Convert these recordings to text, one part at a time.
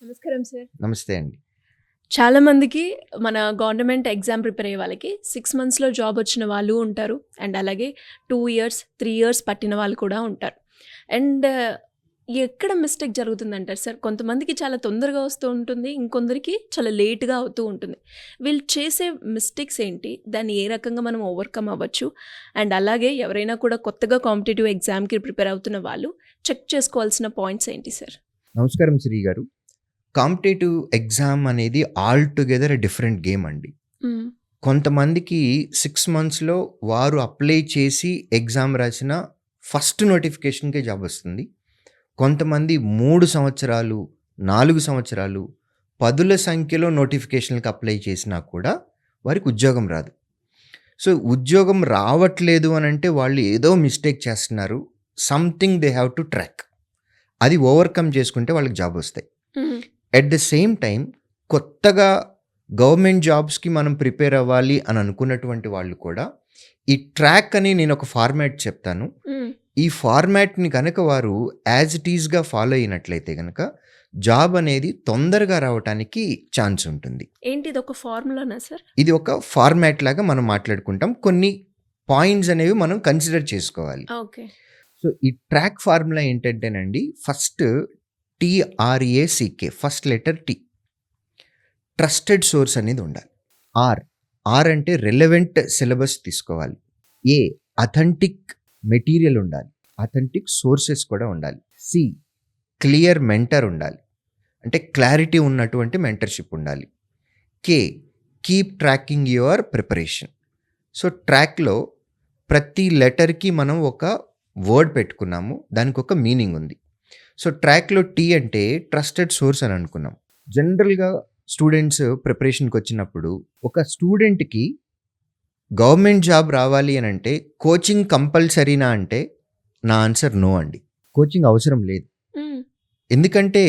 నమస్కారం సార్. నమస్తే అండి. చాలా మందికి మన గవర్నమెంట్ ఎగ్జామ్ ప్రిపేర్ అయ్యే వాళ్ళకి 6 మంత్స్‌లో జాబ్ వచ్చిన వాళ్ళు ఉంటారు. అండ్ అలాగే 2 ఇయర్స్, 3 ఇయర్స్ పట్టిన వాళ్ళు కూడా ఉంటారు. అండ్ ఎక్కడ మిస్టేక్ జరుగుతుందంటారు సార్? కొంతమందికి చాలా తొందరగా వస్తూ ఉంటుంది. ఇంకొందరికి చాలా లేట్‌గా అవుతూ ఉంటుంది. వీళ్ళు చేసే మిస్టేక్స్ ఏంటి? దాన్ని ఏ రకంగా మనం ఓవర్‌కమ్ అవ్వచ్చు? అండ్ అలాగే ఎవరైనా కూడా కొత్తగా కాంపిటీటివ్ ఎగ్జామ్‌కి ప్రిపేర్ అవుతున్న వాళ్ళు చెక్ చేసుకోవాల్సిన పాయింట్స్ ఏంటి సార్? నమస్కారం శ్రీ గారు. కాంపిటేటివ్ ఎగ్జామ్ అనేది ఆల్‌టుగెదర్ డిఫరెంట్ గేమ్ అండి. హ్మ్. కొంతమందికి 6 మంత్స్‌లో వారు అప్లై చేసి ఎగ్జామ్ రాసిన ఫస్ట్ నోటిఫికేషన్‌కే జాబ్ వస్తుంది. కొంతమంది 3 సంవత్సరాలు, 4 సంవత్సరాలు, పదుల సంఖ్యలో నోటిఫికేషన్‌లకి అప్లై చేసినా కూడా వారికి ఉద్యోగం రాదు. సో, ఉద్యోగం రావట్లేదు అనంటే వాళ్ళు ఏదో మిస్టేక్ చేస్తున్నారు. Something they have to track. అది ఓవర్‌కమ్ చేసుకుంటే వాళ్ళకి జాబ్ వస్తాయి. హ్మ్. ఎట్ ద సేమ్ టైమ్ కొత్తగా గవర్నమెంట్ జాబ్స్‌కి మనం ప్రిపేర్ అవ్వాలి అని అనుకున్నటువంటి వాళ్ళు కూడా ఈ ట్రాక్ అని నేను ఒక ఫార్మాట్ చెప్తాను. హ్మ్. ఈ ఫార్మాట్‌ని గనక వారు యాజ్ ఇట్ ఈస్‌గా ఫాలో అయినట్లయితే గనక జాబ్ అనేది తొందరగా రావటానికి ఛాన్స్ ఉంటుంది. ఏంటి ఇదొక ఫార్ములానా సార్? ఇది ఒక ఫార్మాట్ లాగా మనం మాట్లాడుకుంటాం. కొన్ని పాయింట్స్ అనేవి మనం కన్సిడర్ చేసుకోవాలి. ఓకే. సో, ఈ ట్రాక్ ఫార్ములా ఏంటంటేనండి first TRACK first letter T. Trusted source అనేది ఉండాలి. ఆర్ అంటే రెలెవెంట్ సిలబస్ తీసుకోవాలి. అథెంటిక్ మెటీరియల్ ఉండాలి. అథెంటిక్ సోర్సెస్ కూడా ఉండాలి. క్లియర్ మెంటర్ ఉండాలి. అంటే క్లారిటీ ఉన్నటువంటి మెంటర్షిప్ ఉండాలి. Keep tracking your preparation. So, ట్రాక్‌లో ప్రతి లెటర్‌కి మనం ఒక వర్డ్ పెట్టుకున్నాము. దానికి ఒక మీనింగ్ ఉంది. సో, ట్రాక్‌లో T అంటే ట్రస్టెడ్ సోర్స్ అని అనుకున్నాం. జనరల్‌గా స్టూడెంట్స్ ప్రిపరేషన్‌కి వచ్చినప్పుడు ఒక స్టూడెంట్‌కి గవర్నమెంట్ జాబ్ రావాలి అని అంటే కోచింగ్ కంపల్సరీనా అంటే నా ఆన్సర్ నో అండి. కోచింగ్ అవసరం లేదు. హ్మ్. ఎందుకంటే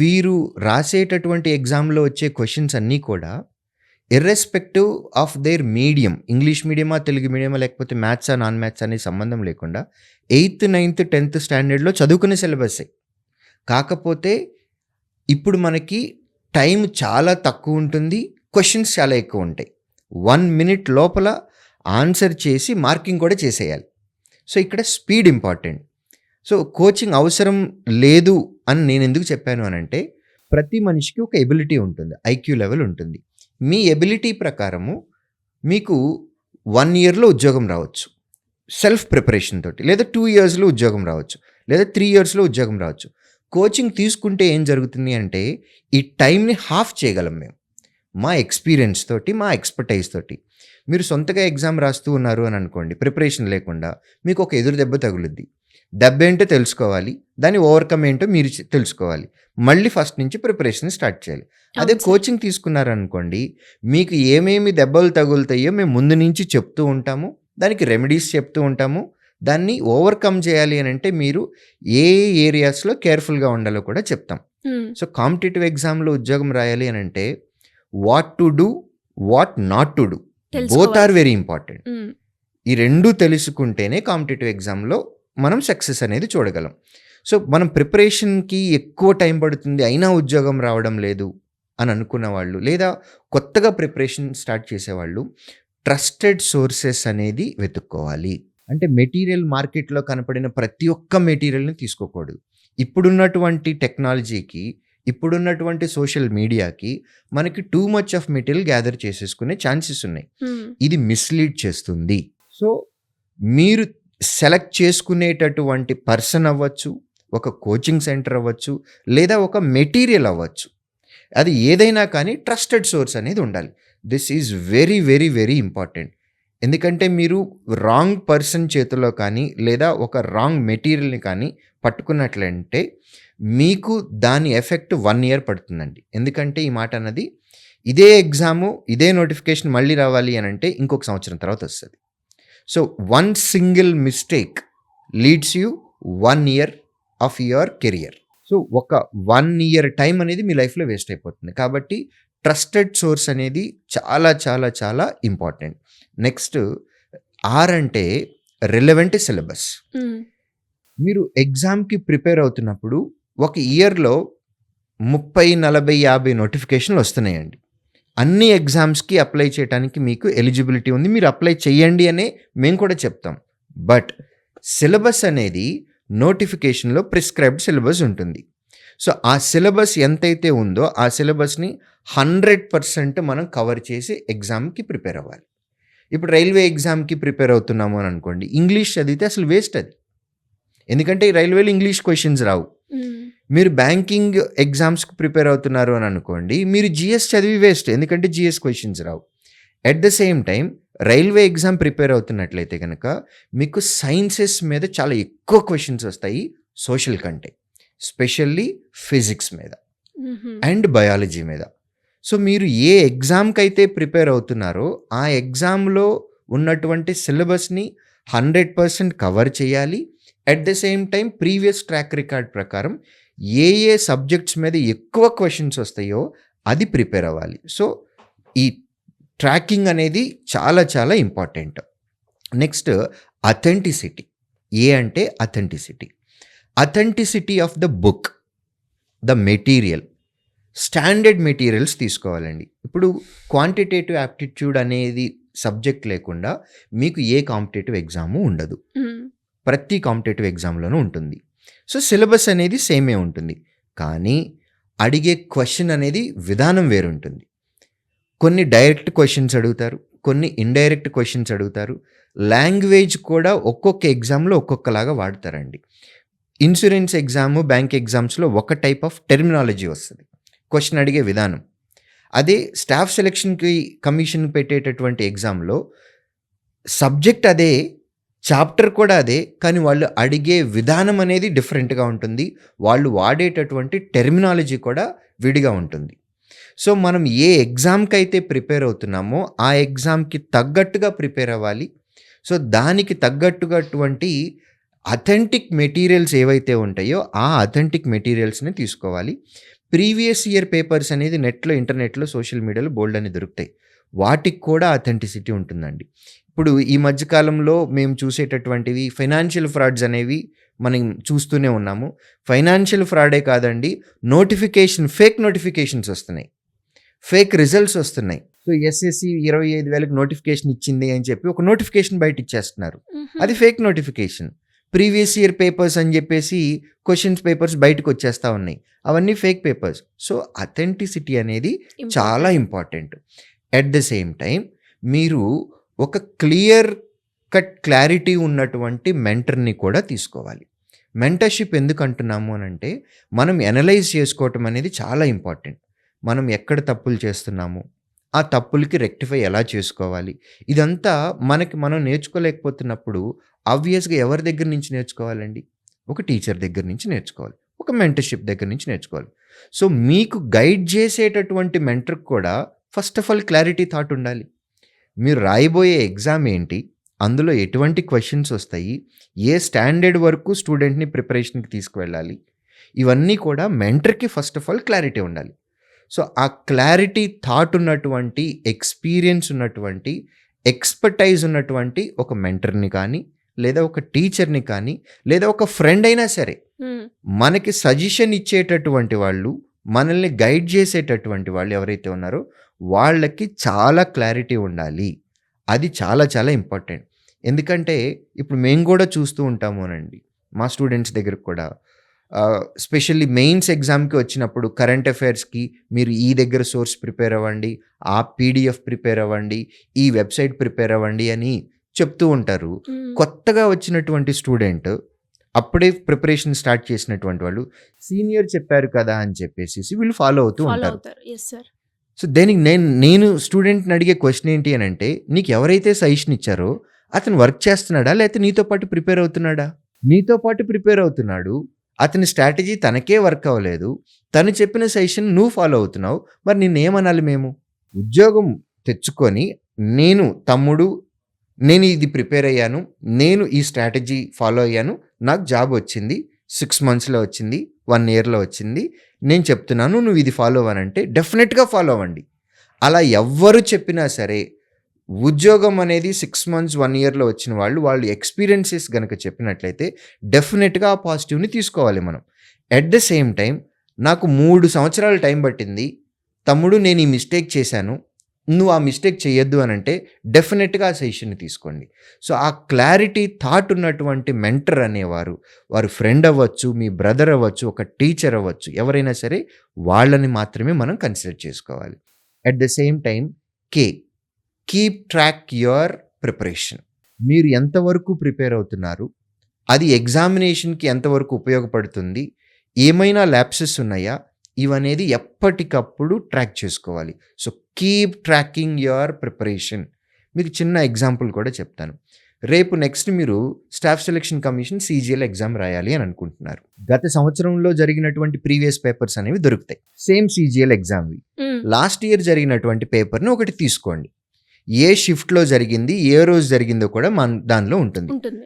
వీరు రాసేటటువంటి ఎగ్జామ్‌లో వచ్చే క్వెషన్స్ అన్నీ కూడా irrespective of their medium, English మీడియమా, తెలుగు మీడియమా, లేకపోతే మ్యాథ్సా, నాన్ మ్యాథ్స్ అనే సంబంధం లేకుండా 8థ్, 9థ్, 10థ్ స్టాండర్డ్‌లో చదువుకునే సిలబస్సే. కాకపోతే ఇప్పుడు మనకి టైం చాలా తక్కువ ఉంటుంది. క్వెషన్స్ చాలా ఎక్కువ ఉంటాయి. 1 మినిట్ లోపల ఆన్సర్ చేసి మార్కింగ్ కూడా చేసేయాలి. సో, ఇక్కడ స్పీడ్ ఇంపార్టెంట్. సో, కోచింగ్ అవసరం లేదు అని నేను ఎందుకు చెప్పాను అనంటే ప్రతి మనిషికి ఒక ఎబిలిటీ ఉంటుంది. ఐక్యూ లెవెల్ ఉంటుంది. మీ ఎబిలిటీ ప్రకారము మీకు 1 ఇయర్‌లో ఉద్యోగం రావచ్చు. సెల్ఫ్ ప్రిపరేషన్ తోటి. లేదా 2 ఇయర్స్‌లో ఉద్యోగం రావచ్చు. లేదా 3 ఇయర్స్‌లో ఉద్యోగం రావచ్చు. కోచింగ్ తీసుకుంటే ఏం జరుగుతుంది అంటే ఈ టైంని హాఫ్ చేయగలం మేము. మా ఎక్స్‌పీరియన్స్ తోటి, మా ఎక్స్‌పర్‌టైజ్ తోటి. మీరు సొంతగా ఎగ్జామ్ రాస్తూ ఉన్నారు అని అనుకోండి. ప్రిపరేషన్ లేకుండా మీకు ఒక ఎదురు దెబ్బ తగులుద్ది. దెబ్బేంటో తెలుసుకోవాలి. దాన్ని ఓవర్‌కమ్ ఏంటో మీరు తెలుసుకోవాలి. మళ్ళీ ఫస్ట్ నుంచి ప్రిపరేషన్ స్టార్ట్ చేయాలి. అదే అవును సార్. కోచింగ్ తీసుకున్నారనుకోండి, మీకు ఏమేమి దెబ్బలు తగులుతాయో మేము ముందు నుంచి చెప్తూ ఉంటాము. దానికి రెమెడీస్ చెప్తూ ఉంటాము. దాన్ని ఓవర్‌కమ్ చేయాలి అనంటే మీరు ఏ ఏరియాస్‌లో కేర్‌ఫుల్‌గా ఉండాలో కూడా చెప్తాం. హ్మ్. సో, కాంపిటీటివ్ ఎగ్జామ్‌లో ఉద్యోగం రాయాలి అనంటే what to do, what not to do both are తెలుసుకోవాలి. Very important. హ్మ్. ఈ 2 తెలుసుకుంటేనే కాంపిటీటివ్ ఎగ్జామ్‌లో మనం సక్సెస్ అనేది చూడగలం. సో, మనం ప్రిపరేషన్‌కి ఎక్కువ టైం పడుతుంది. అయినా ఉద్యోగం రావడం లేదు అని అనుకున్న వాళ్ళు, లేదా కొత్తగా ప్రిపరేషన్ స్టార్ట్ చేసేవాళ్ళు ట్రస్టెడ్ సోర్సెస్ అనేది వెతుక్కోవాలి. అంటే మెటీరియల్ మార్కెట్‌లో కనపడిన ప్రతి ఒక్క మెటీరియల్‌ని తీసుకోకూడదు. ఇప్పుడున్నటువంటి టెక్నాలజీకి, ఇప్పుడున్నటువంటి సోషల్ మీడియాకి మనకి too much of material gather చేసేసుకునే ఛాన్సెస్ ఉన్నాయి. హ్మ్. ఇది మిస్‌లీడ్ చేస్తుంది. సో, మీరు సెలెక్ట్ చేసుకునేటటువంటి పర్సన్ అవ్వచ్చు, ఒక కోచింగ్ సెంటర్ అవ్వచ్చు, లేదా ఒక మెటీరియల్ అవ్వచ్చు. అది ఏదైనా కానీ ట్రస్టెడ్ సోర్స్ అనేది ఉండాలి. This is very, very, very important. ఎందుకంటే మీరు రాంగ్ పర్సన్ చేతిలో కానీ, లేదా ఒక రాంగ్ మెటీరియల్‌ని కానీ పట్టుకున్నట్లంటే మీకు దాని ఎఫెక్ట్ 1 ఇయర్ పడుతుందండి. ఎందుకంటే ఈ మాట అన్నది ఇదే ఎగ్జాము, ఇదే నోటిఫికేషన్ మళ్ళీ రావాలి అనంటే ఇంకొక సంవత్సరం తర్వాత వస్తది. So, one single mistake leads you 1 year of your career. So, ఒక 1 ఇయర్ టైం అనేది మీ లైఫ్‌లో వేస్ట్ అయిపోతుంది. కాబట్టి ట్రస్టెడ్ సోర్స్ అనేది చాలా, చాలా, చాలా ఇంపార్టెంట్. నెక్స్ట్ అంటే రిలవెంట్ సిలబస్. హ్మ్. మీరు ఎగ్జామ్‌కి ప్రిపేర్ అవుతున్నప్పుడు ఒక ఇయర్‌లో 30, 40, 50 నోటిఫికేషన్లు వస్తున్నాయండి. అన్ని ఎగ్జామ్స్‌కి అప్లై చేయటానికి మీకు ఎలిజిబిలిటీ ఉంది. మీరు అప్లై చేయండి అనే మేము కూడా చెప్తాం. బట్ సిలబస్ అనేది నోటిఫికేషన్‌లో ప్రిస్క్రైబ్డ్ సిలబస్ ఉంటుంది. సో, ఆ సిలబస్ ఎంతైతే ఉందో ఆ సిలబస్‌ని 100% మనం కవర్ చేసి ఎగ్జామ్‌కి ప్రిపేర్ అవ్వాలి. ఇప్పుడు రైల్వే ఎగ్జామ్‌కి ప్రిపేర్ అవుతున్నాము అని అనుకోండి. ఇంగ్లీష్ చదివితే అసలు వేస్ట్ అది. ఎందుకంటే ఈ రైల్వేలో ఇంగ్లీష్ క్వెషన్స్ రావు. మీరు బ్యాంకింగ్ ఎగ్జామ్స్‌కి ప్రిపేర్ అవుతున్నారు అని అనుకోండి. మీరు జీఎస్ చదివి వేస్ట్. ఎందుకంటే జీఎస్ క్వెషన్స్ రావు. At the same time railway exam prepare అవుతున్నట్లయితే గనక మీకు సైన్సెస్ మీద చాలా ఎక్కువ క్వెషన్స్ వస్తాయి సోషల్ కంటే. స్పెషల్లీ ఫిజిక్స్ మీద అండ్ బయాలజీ మీద. సో, మీరు ఏ ఎగ్జామ్‌కైతే ప్రిపేర్ అవుతున్నారో ఆ ఎగ్జామ్‌లో ఉన్నటువంటి సిలబస్‌ని 100% కవర్ చేయాలి. At the same time previous track record ప్రకారం ఏ సబ్జెక్ట్స్ మీద ఎక్కువ క్వెషన్స్ వస్తాయో అది ప్రిపేర్ అవ్వాలి. సో, ఈ ట్రాకింగ్ అనేది చాలా చాలా ఇంపార్టెంట్. Next authenticity. అంటే authenticity. Authenticity of the book, the material, standard materials తీసుకోవాలండి. ఇప్పుడు క్వాంటిటేటివ్ యాప్టిట్యూడ్ అనేది సబ్జెక్ట్ లేకుండా మీకు ఏ కాంపిటేటివ్ ఎగ్జాము ఉండదు. ప్రతి కాంపిటేటివ్ ఎగ్జామ్‌లోనూ ఉంటుంది. సో, సిలబస్ అనేది సేమే ఉంటుంది. కానీ అడిగే క్వెషన్ అనేది విధానం వేరుంటుంది. కొన్ని డైరెక్ట్ క్వెషన్స్ అడుగుతారు. కొన్ని ఇండైరెక్ట్ క్వెషన్స్ అడుగుతారు. లాంగ్వేజ్ కూడా ఒక్కొక్క ఎగ్జామ్‌లో ఒక్కొక్కలాగా వాడతారండి. ఇన్సూరెన్స్ ఎగ్జాము, బ్యాంక్ ఎగ్జామ్స్‌లో ఒక టైప్ ఆఫ్ టెర్మినాలజీ వస్తది. క్వెషన్ అడిగే విధానం. అదే స్టాఫ్ సెలక్షన్‌కి కమిషన్ పెట్టేటటువంటి ఎగ్జామ్‌లో సబ్జెక్ట్ అదే, చాప్టర్ కూడా అదే. కానీ వాళ్ళు అడిగే విధానం అనేది డిఫరెంట్‌గా ఉంటుంది. వాళ్ళు వాడేటటువంటి టెర్మినాలజీ కూడా విడిగా ఉంటుంది. సో, మనం ఏ ఎగ్జామ్‌కైతే ప్రిపేర్ అవుతున్నామో ఆ ఎగ్జామ్‌కి తగ్గట్టుగా ప్రిపేర్ అవ్వాలి. సో, దానికి తగ్గట్టుగటువంటి అథెంటిక్ మెటీరియల్స్ ఏవైతే ఉంటాయో ఆ అథెంటిక్ మెటీరియల్స్‌ని తీసుకోవాలి. ప్రీవియస్ ఇయర్ పేపర్స్ అనేది నెట్‌లో, ఇంటర్నెట్‌లో, సోషల్ మీడియాలో బోలెడన్ని దొరుకుతాయి. వాటికి కూడా అథెంటిసిటీ ఉంటుందండి. ఇప్పుడు ఈ మధ్య కాలంలో మేము చూసేటటువంటివి ఫైనాన్షియల్ ఫ్రాడ్స్ అనేవి మనం చూస్తూనే ఉన్నాము. ఫైనాన్షియల్ ఫ్రాడే కాదండి, ఫేక్ నోటిఫికేషన్స్ వస్తున్నాయి. ఫేక్ రిజల్ట్స్ వస్తున్నాయి. సో, ఎస్ఎస్‌సి 25,000కి నోటిఫికేషన్ ఇచ్చింది అని చెప్పి ఒక నోటిఫికేషన్ బయట ఇచ్చేస్తున్నారు. అది fake notification. Previous year papers అని చెప్పేసి క్వెషన్స్ పేపర్స్ బయటకు వచ్చేస్తా ఉన్నాయి. అవన్నీ ఫేక్ పేపర్స్. సో, అథెంటిసిటీ అనేది చాలా important. At the same time మీరు ఒక క్లియర్ కట్ క్లారిటీ ఉన్నటువంటి మెంటర్‌ని కూడా తీసుకోవాలి. మెంటర్‌షిప్ ఎందుకు అంటున్నాము అనంటే మనం అనలైజ్ చేసుకోవటం అనేది చాలా ఇంపార్టెంట్. మనం ఎక్కడ తప్పులు చేస్తున్నాము, ఆ తప్పులకి రెక్టిఫై ఎలా చేసుకోవాలి, ఇదంతా మనకి మనం నేర్చుకోలేకపోతున్నప్పుడు ఆబ్వియస్‌గా ఎవరి దగ్గర నుంచి నేర్చుకోవాలండి? ఒక టీచర్ దగ్గర నుంచి నేర్చుకోవాలి. ఒక మెంటర్‌షిప్ దగ్గర నుంచి నేర్చుకోవాలి. సో, మీకు గైడ్ చేసేటటువంటి మెంటర్‌కి కూడా first of all clarity thought ఉండాలి. మీరు రాయబోయే ఎగ్జామ్ ఏంటి? అందులో ఎటువంటి క్వెషన్స్ వస్తాయి? ఏ స్టాండర్డ్ వరకు స్టూడెంట్‌ని ప్రిపరేషన్‌కి తీసుకువెళ్ళాలి? ఇవన్నీ కూడా మెంటర్‌కి ఫస్ట్ ఆఫ్ ఆల్ క్లారిటీ ఉండాలి. సో, ఆ క్లారిటీ థాట్ ఉన్నటువంటి, ఎక్స్‌పీరియన్స్ ఉన్నటువంటి, ఎక్స్‌పర్టైజ్ ఉన్నటువంటి ఒక మెంటర్‌ని కానీ, లేదా ఒక టీచర్‌ని కానీ, లేదా ఒక ఫ్రెండ్ అయినా సరే, మనకి సజెషన్ ఇచ్చేటటువంటి వాళ్ళు, మనల్ని గైడ్ చేసేటటువంటి వాళ్ళు ఎవరైతే ఉన్నారో వాళ్ళకి చాలా క్లారిటీ ఉండాలి. అది చాలా చాలా ఇంపార్టెంట్. ఎందుకంటే ఇప్పుడు మేము కూడా చూస్తూ ఉంటామోనండి. మా స్టూడెంట్స్ దగ్గరకు కూడా స్పెషల్లీ మెయిన్స్ ఎగ్జామ్‌కి వచ్చినప్పుడు కరెంట్ అఫైర్స్‌కి మీరు ఈ దగ్గర సోర్స్ ప్రిపేర్ అవ్వండి, ఆ పీడీఎఫ్ ప్రిపేర్ అవ్వండి, ఈ వెబ్‌సైట్ ప్రిపేర్ అవ్వండి అని చెప్తూ ఉంటారు. కొత్తగా వచ్చినటువంటి స్టూడెంట్ అప్పుడే ప్రిపరేషన్ స్టార్ట్ చేసినటువంటి వాళ్ళు సీనియర్ చెప్పారు కదా అని చెప్పేసేసి వీళ్ళు ఫాలో అవుతూ ఉంటారు. Yes sir. సో, దేనికి నేను స్టూడెంట్‌ని అడిగే క్వెషన్ ఏంటి అనంటే, నీకు ఎవరైతే సజెషన్ ఇచ్చారో అతను వర్క్ చేస్తున్నాడా? లేకపోతే నీతో పాటు ప్రిపేర్ అవుతున్నాడా? నీతో పాటు ప్రిపేర్ అవుతున్నాడు. అతని స్ట్రాటజీ తనకే వర్క్ అవ్వలేదు. తను చెప్పిన సజెషన్ నువ్వు ఫాలో అవుతున్నావు. మరి నిన్నేమనాలి మేము? ఉద్యోగం తెచ్చుకొని నేను ఇది ప్రిపేర్ అయ్యాను. నేను ఈ స్ట్రాటజీ ఫాలో అయ్యాను. నాకు జాబ్ వచ్చింది. 6 మంత్స్‌లో వచ్చింది. 1 ఇయర్‌లో వచ్చింది. నేను చెప్తున్నాను నువ్వు ఇది ఫాలో అవ్వనంటే డెఫినెట్‌గా ఫాలో అవ్వండి. అలా ఎవ్వరు చెప్పినా సరే ఉద్యోగం అనేది 6 మంత్స్, 1 ఇయర్‌లో వచ్చిన వాళ్ళు ఎక్స్‌పీరియన్సెస్ గనక చెప్పినట్లయితే డెఫినెట్‌గా ఆ పాజిటివ్‌ని తీసుకోవాలి మనం. ఎట్ ద సేమ్ టైమ్ నాకు 3 సంవత్సరాలు టైం పట్టింది. తమ్ముడు నేను ఈ మిస్టేక్ చేశాను. నువ్వు ఆ మిస్టేక్ చేయొద్దు అనంటే డెఫినిట్‌గా ఆ సజెషన్‌ని తీసుకోండి. సో, ఆ క్లారిటీ థాట్ ఉన్నటువంటి మెంటర్ అనేవారు, వారు ఫ్రెండ్ అవ్వచ్చు, మీ బ్రదర్ అవ్వచ్చు, ఒక టీచర్ అవ్వచ్చు, ఎవరైనా సరే వాళ్ళని మాత్రమే మనం కన్సిడర్ చేసుకోవాలి. At the same time keep track your preparation. మీరు ఎంతవరకు ప్రిపేర్ అవుతున్నారు? అది ఎగ్జామినేషన్‌కి ఎంతవరకు ఉపయోగపడుతుంది? ఏమైనా ల్యాప్సెస్ ఉన్నాయా? ఇవనేది ఎప్పటికప్పుడు ట్రాక్ చేసుకోవాలి. So, keep tracking your preparation. మీకు చిన్న ఎగ్జాంపుల్ కూడా చెప్తాను. రేపు నెక్స్ట్ మీరు staff selection commission CGL exam రాయాలి అని అనుకుంటున్నారు. గత సంవత్సరంలో జరిగినటువంటి ప్రీవియస్ పేపర్స్ అనేవి దొరుకుతాయి. సేమ్ సీజీఎల్ ఎగ్జామ్‌వి. లాస్ట్ ఇయర్ జరిగినటువంటి పేపర్‌ని ఒకటి తీసుకోండి. ఏ షిఫ్ట్‌లో జరిగింది, ఏ రోజు జరిగిందో కూడా దానిలో ఉంటుంది. ఉంటుంది.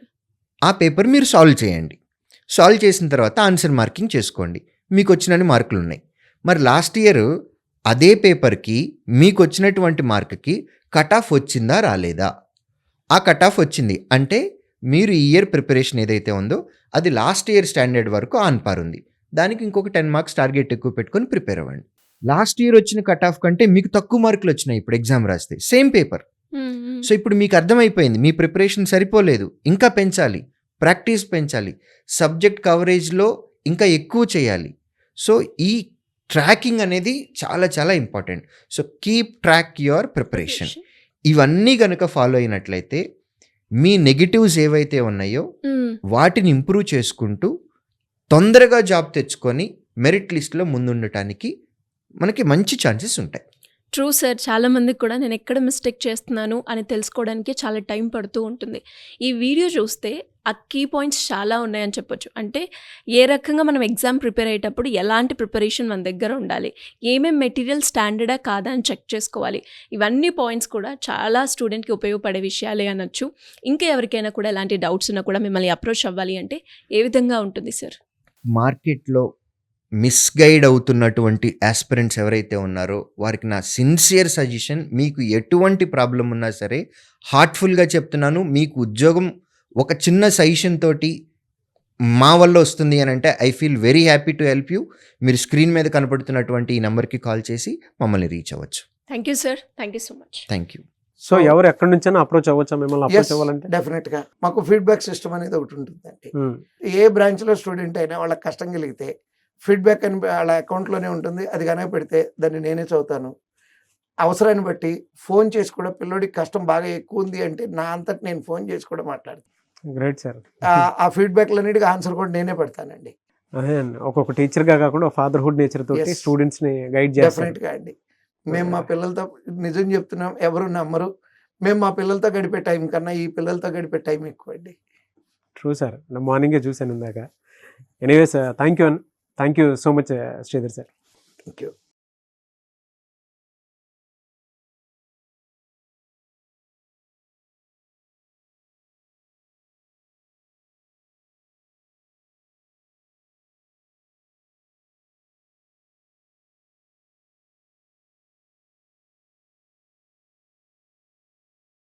ఆ పేపర్ మీరు సాల్వ్ చేయండి. సాల్వ్ చేసిన తర్వాత ఆన్సర్ మార్కింగ్ చేసుకోండి. మీకొచ్చినన్ని మార్కులున్నాయి. మరి లాస్ట్ ఇయర్ అదే పేపర్‌కి మీకొచ్చినటువంటి మార్క్‌కి కట్ ఆఫ్ వచ్చిందా? రాలేదా? ఆ కట్ ఆఫ్ వచ్చింది. అంటే మీరు ఈ ఇయర్ ప్రిపరేషన్ ఏదైతే ఉందో అది లాస్ట్ ఇయర్ స్టాండర్డ్ వరకు ఆన్ పార్ ఉంది. దానికి ఇంకొక 10 మార్క్స్ టార్గెట్ ఎక్కువ పెట్టుకొని ప్రిపేర్ అవ్వండి. లాస్ట్ ఇయర్ వచ్చిన కట్ ఆఫ్ కంటే మీకు తక్కువ మార్కులు వచ్చినాయి ఇప్పుడు ఎగ్జామ్ రాస్తే. Same paper. సో, ఇప్పుడు మీకు అర్థమైపోయింది. మీ ప్రిపరేషన్ సరిపోలేదు. ఇంకా పెంచాలి. ప్రాక్టీస్ పెంచాలి. సబ్జెక్ట్ కవరేజ్‌లో ఇంకా ఎక్కువ చేయాలి. సో, ఈ ట్రాకింగ్ అనేది చాలా చాలా important. So, keep track your preparation. ఇవన్నీ గనుక ఫాలో అయినట్లయితే మీ నెగెటివ్స్ ఏవైతే ఉన్నాయో వాటిని ఇంప్రూవ్ చేసుకుంటూ తొందరగా జాబ్ తెచ్చుకొని మెరిట్ లిస్ట్‌లో ముందుండటానికి మనకి మంచి ఛాన్సెస్ ఉంటాయి. True sir. చాలామందికి కూడా నేను ఎక్కడ మిస్టేక్ చేస్తున్నాను అని తెలుసుకోవడానికి చాలా టైం పడుతూ ఉంటుంది. ఈ వీడియో చూస్తే ఆ కీ పాయింట్స్ చాలా ఉన్నాయని చెప్పొచ్చు. అంటే ఏ రకంగా మనం ఎగ్జామ్ ప్రిపేర్ అయ్యేటప్పుడు ఎలాంటి ప్రిపరేషన్ మన దగ్గర ఉండాలి, ఏమేం మెటీరియల్ స్టాండర్డా కాదా అని చెక్ చేసుకోవాలి. ఇవన్నీ పాయింట్స్ కూడా చాలా స్టూడెంట్కి ఉపయోగపడే విషయాలే అనొచ్చు. ఇంకా ఎవరికైనా కూడా ఎలాంటి డౌట్స్ ఉన్నా కూడా మిమ్మల్ని అప్రోచ్ అవ్వాలి అంటే ఏ విధంగా ఉంటుంది సార్? మార్కెట్‌లో మిస్‌గైడ్ అవుతున్నటువంటి యాస్పిరెంట్స్ ఎవరైతే ఉన్నారో వారికి నా సిన్సియర్ సజెషన్, మీకు ఎటువంటి ప్రాబ్లమ్ ఉన్నా సరే హార్ట్‌ఫుల్‌గా చెప్తున్నాను. మీకు ఉద్యోగం ఒక చిన్న సజెషన్ తోటి మా వల్ల వస్తుంది అని అంటే I feel very happy to help you. మీరు స్క్రీన్ మీద కనపడుతున్నటువంటి ఈ నంబర్‌కి కాల్ చేసి మమ్మల్ని రీచ్ అవ్వచ్చు. Thank you sir. Thank you so much. Thank you. So ఎవరు ఎక్కడి నుంచైనా అప్రోచ్ అవ్వచ్చా మిమ్మల్ని అప్రోచ్ అవ్వాలంటే? డెఫినెట్గా మాకు ఫీడ్బ్యాక్ సిస్టమ్ అనేది ఒకటి ఉంటుందండి. ఏ బ్రాంచ్లో స్టూడెంట్ అయినా వాళ్ళకి కష్టం కలిగితే ఫీడ్బ్యాక్ అని వాళ్ళ అకౌంట్లోనే ఉంటుంది. అది కనుక పెడితే దాన్ని నేనే చదువుతాను. అవసరాన్ని బట్టి ఫోన్ చేసి కూడా పిల్లోడికి కష్టం బాగా ఎక్కువ ఉంది అంటే నా అంతటి నేను ఫోన్ చేసి కూడా మాట్లాడతాను. Great sir. ఆ ఫీడ్బ్యాక్లన్నిటికీ ఆన్సర్ కూడా నేనే పెడతానండి. అదే అండి, ఒక్కొక్క టీచర్గా కాకుండా ఫాదర్హుడ్ నేచర్ తోటి Yes. స్టూడెంట్స్ని గైడ్ చేస్తారు. డెఫినెట్గా అండి. మేము మా పిల్లలతో నిజం చెప్తున్నాం, ఎవరు నమ్మరు. మేము మా పిల్లలతో గడిపే టైం కన్నా ఈ పిల్లలతో గడిపే టైం ఎక్కువ అండి. True sir. నా మార్నింగే చూశాను ఇందాక. Anyways thank you so much Sridhar sir. Thank you.